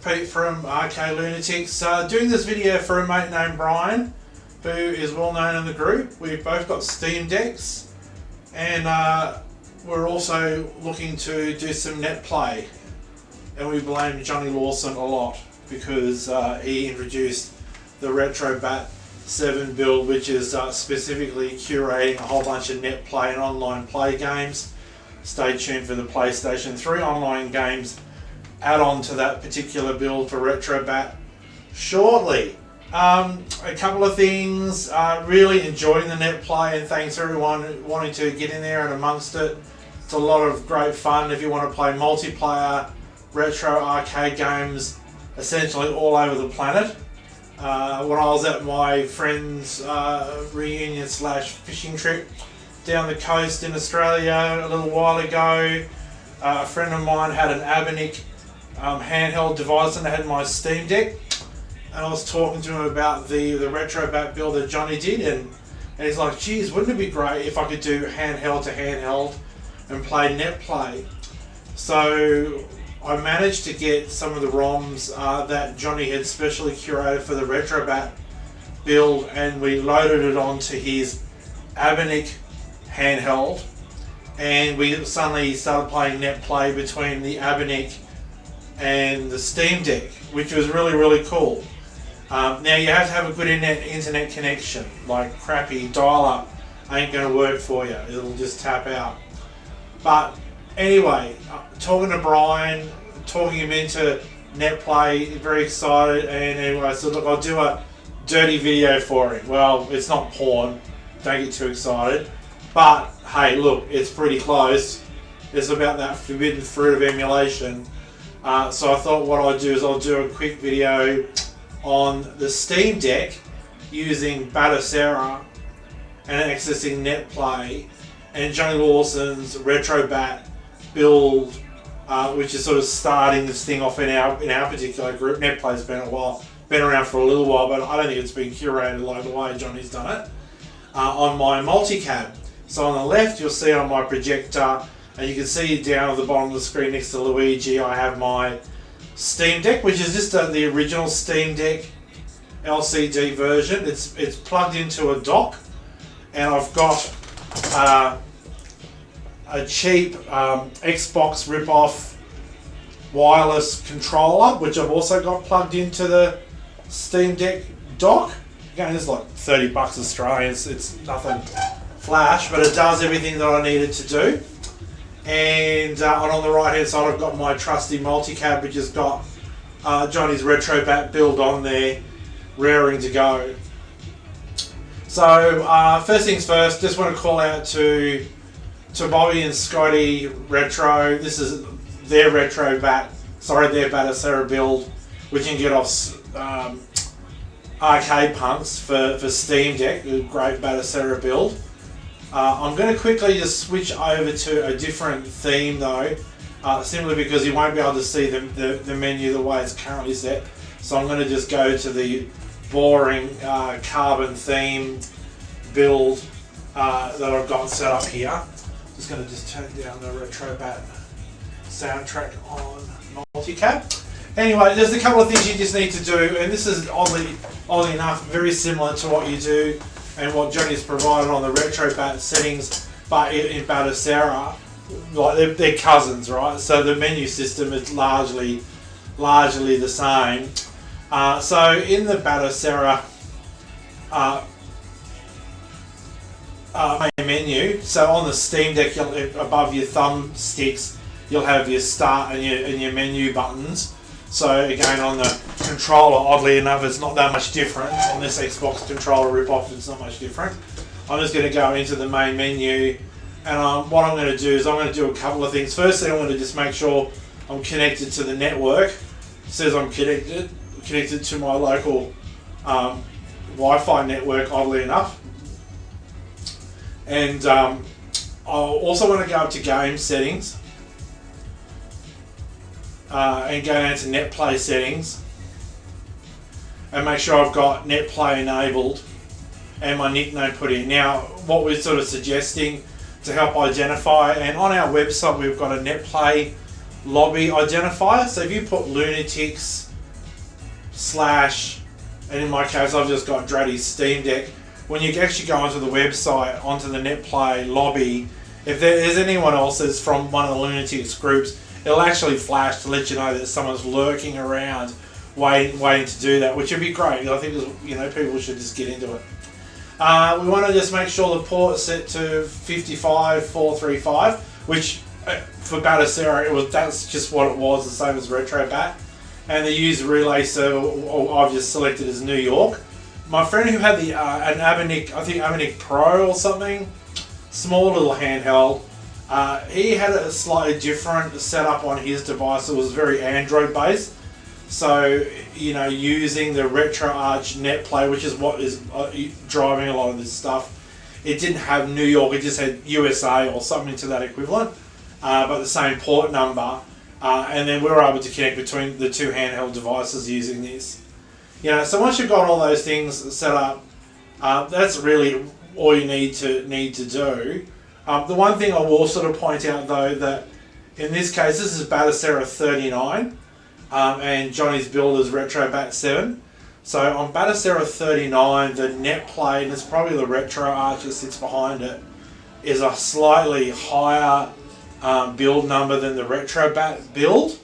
Pete from RK Lunatics, doing this video for a mate named Brian, who is well known in the group. We've both got Steam Decks, and we're also looking to do some net play. And we blame Johnny Lawson a lot because he introduced the Retrobat 7 build, which is specifically curating a whole bunch of net play and online play games. Stay tuned for the PlayStation 3 online games add on to that particular build for Retrobat shortly. A couple of things, really enjoying the net play, and thanks everyone wanting to get in there and amongst it. It's a lot of great fun if you want to play multiplayer retro arcade games essentially all over the planet. When I was at my friend's reunion / fishing trip down the coast in Australia a little while ago, a friend of mine had an Abanic handheld device, and I had my Steam Deck, and I was talking to him about the Retrobat build that Johnny did, and he's like, geez, wouldn't it be great if I could do handheld to handheld and play net play? So I managed to get some of the ROMs that Johnny had specially curated for the Retrobat build, and we loaded it onto his Abanic handheld, and we suddenly started playing net play between the Abanic and the Steam Deck, which was really, really cool. Now you have to have a good internet connection. Like crappy dial-up ain't going to work for you. It'll just tap out. But anyway, talking to Brian, talking him into net play, very excited, and anyway, I said, look, I'll do a dirty video for him. Well, it's not porn, don't get too excited. But hey, look, it's pretty close. It's about that forbidden fruit of emulation. So I thought what I'd do is I'll do a quick video on the Steam Deck using Batocera and accessing net play, and Johnny Lawson's Retrobat build, which is sort of starting this thing off in our particular group. Net play's been around for a little while, but I don't think it's been curated like the way Johnny's done it on my multicab. So on the left, you'll see on my projector, and you can see down at the bottom of the screen next to Luigi, I have my Steam Deck, which is just the original Steam Deck LCD version. It's plugged into a dock, and I've got a cheap Xbox rip-off wireless controller, which I've also got plugged into the Steam Deck dock. Again, it's like 30 bucks Australian. It's nothing flash, but it does everything that I need it to do. And on the right hand side, I've got my trusty multicab, which has got Johnny's Retrobat build on there, raring to go. So first things first, just want to call out to Bobby and Scotty Retro. This is their their Batocera build, which you can get off Arcade Punks for Steam Deck, a great Batocera build. I'm going to quickly just switch over to a different theme though, simply because you won't be able to see the menu the way it's currently set. So I'm going to just go to the boring carbon theme build that I've got set up here. Just going to just turn down the Retrobat soundtrack on multicap. Anyway, there's a couple of things you just need to do, and this is oddly enough very similar to what you do and what Johnny's provided on the Retrobat settings, but in Batocera, like they're cousins, right? So the menu system is largely the same. So in the Batocera main menu, so on the Steam Deck, above your thumbsticks, you'll have your start and your menu buttons. So again, on the controller, oddly enough, it's not that much different. On this Xbox controller rip-off, it's not much different. I'm just going to go into the main menu, and what I'm going to do is I'm going to do a couple of things. Firstly, I want to just make sure I'm connected to the network. It says I'm connected to my local Wi-Fi network, oddly enough. And I'll also want to go up to game settings. And go down to net play settings and make sure I've got net play enabled and my nickname put in. Now, what we're sort of suggesting to help identify, and on our website we've got a net play lobby identifier. So if you put Lunatics / and in my case I've just got Draddy's Steam Deck. When you actually go onto the website, onto the Netplay lobby, if there is anyone else that's from one of the Lunatics groups, it'll actually flash to let you know that someone's lurking around waiting to do that, which would be great. I think, you know, people should just get into it. We want to just make sure the port's set to 55435, which for Batocera that's just what it was, the same as Retrobat. And the user relay server I've just selected as New York. My friend who had the an Abanic, I think Abanic Pro or something, small little handheld, he had a slightly different setup on his device. It was very Android based. So, you know, using the RetroArch Netplay, which is what is driving a lot of this stuff, it didn't have New York, it just had USA or something to that equivalent, but the same port number. And then we were able to connect between the two handheld devices using this. You know, so once you've got all those things set up, that's really all you need to do. The one thing I will sort of point out though, that in this case, this is Batocera 39, and Johnny's build is Retrobat 7. So on Batocera 39, the Netplay, and it's probably the RetroArch that sits behind it, is a slightly higher build number than the Retrobat build.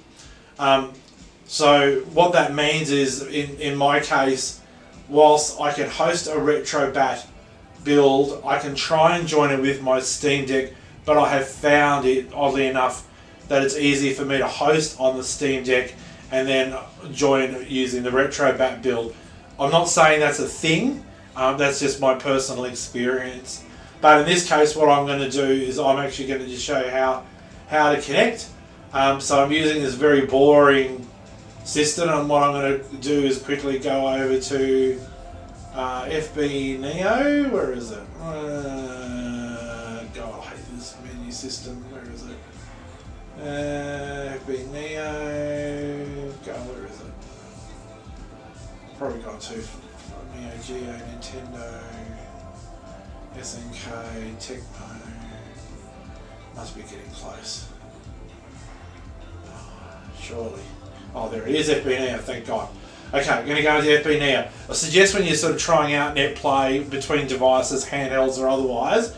So what that means is, in my case, whilst I can host a Retrobat build, I can try and join it with my Steam Deck, but I have found it, oddly enough, that it's easier for me to host on the Steam Deck and then join using the Retrobat build. I'm not saying that's a thing, that's just my personal experience. But in this case, what I'm going to do is I'm actually going to just show you how to connect. So I'm using this very boring system, and what I'm going to do is quickly go over to FB Neo. Where is it? God, I hate this menu system. Where is it? FB Neo. God, where is it? Probably gone to Neo Geo, Nintendo, SNK, Tecmo. Must be getting close. Surely. Oh, there it is, FB Neo, thank God. Okay, I'm going to go into FB Neo. I suggest when you're sort of trying out Netplay between devices, handhelds or otherwise,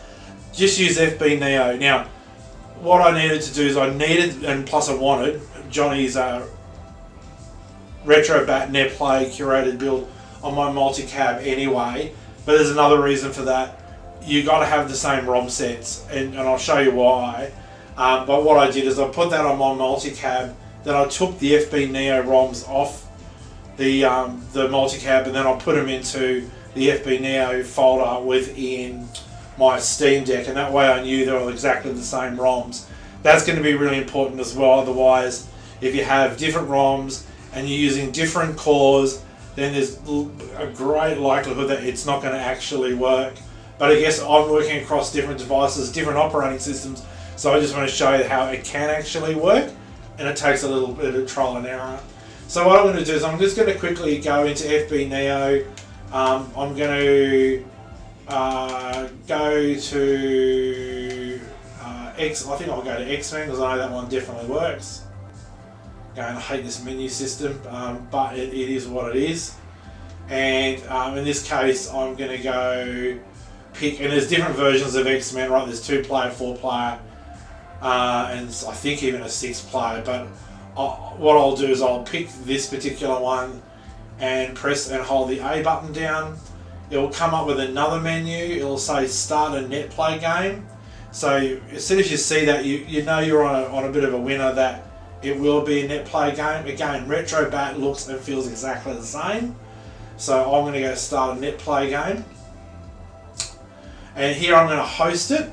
just use FB Neo. Now, what I needed to do is and plus I wanted, Johnny's Retrobat Netplay curated build on my multi-cab anyway, but there's another reason for that. You got to have the same ROM sets, and I'll show you why. But what I did is I put that on my multi-cab, then I took the FB Neo ROMs off the multi-cab, and then I put them into the FB Neo folder within my Steam Deck, and that way I knew they were exactly the same ROMs. That's going to be really important as well. Otherwise, if you have different ROMs and you're using different cores, then there's a great likelihood that it's not going to actually work. But I guess I'm working across different devices, different operating systems, so I just want to show you how it can actually work, and it takes a little bit of trial and error. So what I'm going to do is I'm just going to quickly go into FB Neo. I'm going to go to I think I'll go to X-Men because I know that one definitely works. I hate this menu system, but it is what it is. And in this case, I'm going to go pick, and there's different versions of X-Men, right? There's 2-player, 4-player, and I think even a 6-player. But what I'll do is I'll pick this particular one and press and hold the A button down. It will come up with another menu. It will say start a Netplay game. So as soon as you see that, you know you're on a bit of a winner, that it will be a Netplay game. Again, Retrobat looks and feels exactly the same. So I'm going to go start a Netplay game. And here I'm going to host it.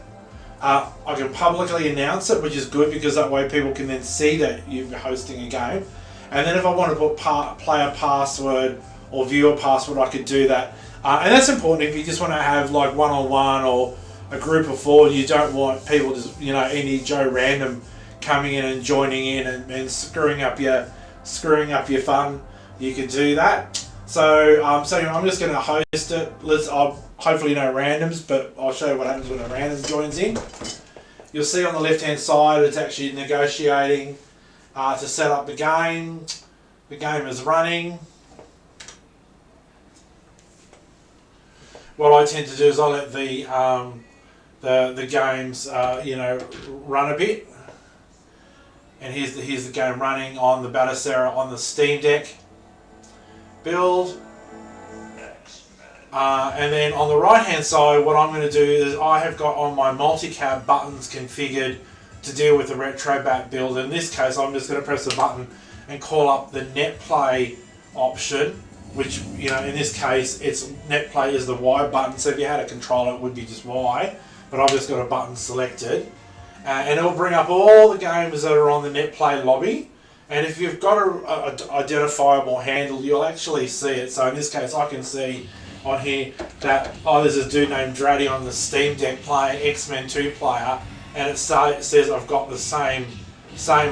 I can publicly announce it, which is good because that way people can then see that you're hosting a game. And then if I want to put player password or viewer password, I could do that. And that's important if you just want to have like one-on-one or a group of 4, and you don't want people just, you know, any Joe random coming in and joining in and screwing up your fun. You could do that. So I'm just going to host it. Hopefully no randoms, but I'll show you what happens when a random joins in. You'll see on the left hand side it's actually negotiating to set up the game. The game is running. what I tend to do is I let the games run a bit. And here's the game running on the Batocera on the Steamdeck build. And then on the right hand side, what I'm going to do is I have got on my multi-cab buttons configured to deal with the Retrobat build. In this case, I'm just going to press the button and call up the Netplay option, which, in this case, Netplay is the Y button. So if you had a controller, it would be just Y, but I've just got a button selected. And it'll bring up all the games that are on the Netplay lobby. And if you've got an identifiable handle, you'll actually see it. So in this case, I can see on here that, there's a dude named Draddy on the Steamdeck playing X-Men 2 player, and it says I've got the same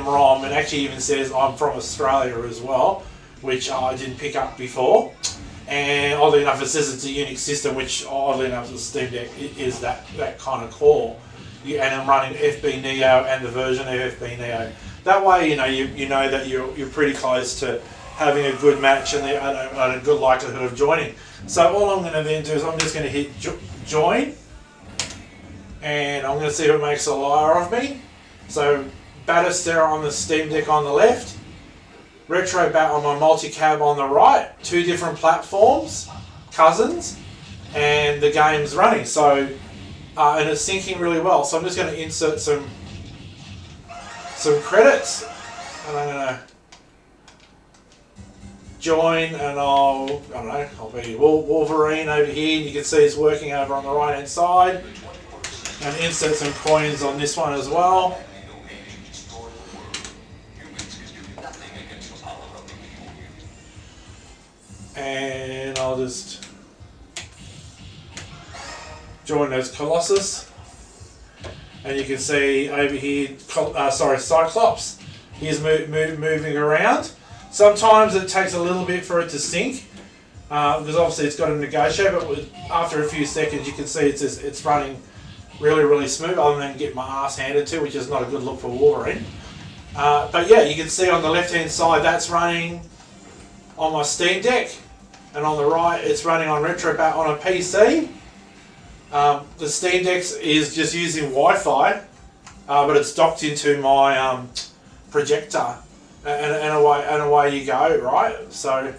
ROM, and actually even says I'm from Australia as well, which I didn't pick up before. And oddly enough, it says it's a Unix system, which oddly enough, the Steamdeck is that kind of core. And I'm running FB Neo and the version of FB Neo. That way, you know that you're pretty close to having a good match and a good likelihood of joining. So all I'm going to then do is I'm just going to hit join, and I'm going to see if it makes a liar of me. So Batocera on the Steamdeck on the left, Retrobat on my multi-cab on the right, two different platforms, cousins, and the game's running. So and it's syncing really well. So I'm just going to insert some credits, and I'm going to join, and I'll be Wolverine over here. You can see he's working over on the right hand side, and insert some coins on this one as well. And I'll just join as Colossus, and you can see over here, Cyclops. He's moving around. Sometimes it takes a little bit for it to sync, because obviously it's got to negotiate, but after a few seconds you can see it's running really smooth, other than get my ass handed to, which is not a good look for Wolverine. But yeah, you can see on the left hand side that's running on my Steamdeck, and on the right it's running on Retrobat on a PC. The Steamdeck is just using Wi-Fi, but it's docked into my projector, and away you go, right? So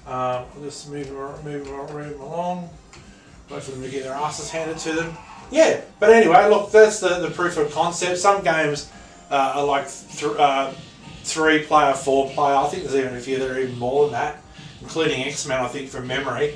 I'll just move along, wait for them to get their asses handed to them. Yeah, but anyway, look, that's the proof of concept. Some games are like 3 player, 4 player. I think there's even a few that are even more than that, including X-Men, I think, from memory.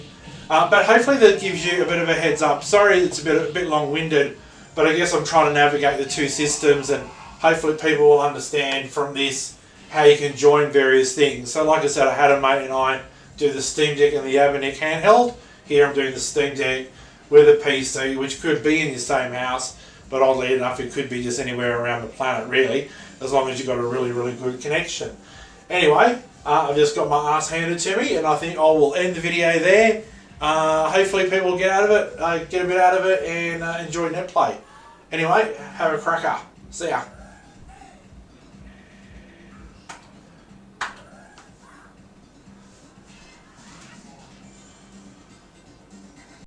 But hopefully that gives you a bit of a heads up. Sorry it's a bit long-winded, but I guess I'm trying to navigate the two systems, and hopefully people will understand from this how you can join various things. So like I said, I had a mate and I do the Steamdeck and the Abernethy handheld. Here I'm doing the Steamdeck with a PC, which could be in your same house, but oddly enough it could be just anywhere around the planet really, as long as you've got a really good connection. Anyway, I've just got my ass handed to me, and I think I will end the video there. Hopefully people get a bit out of it, and enjoy Netplay. Anyway, have a cracker. See ya.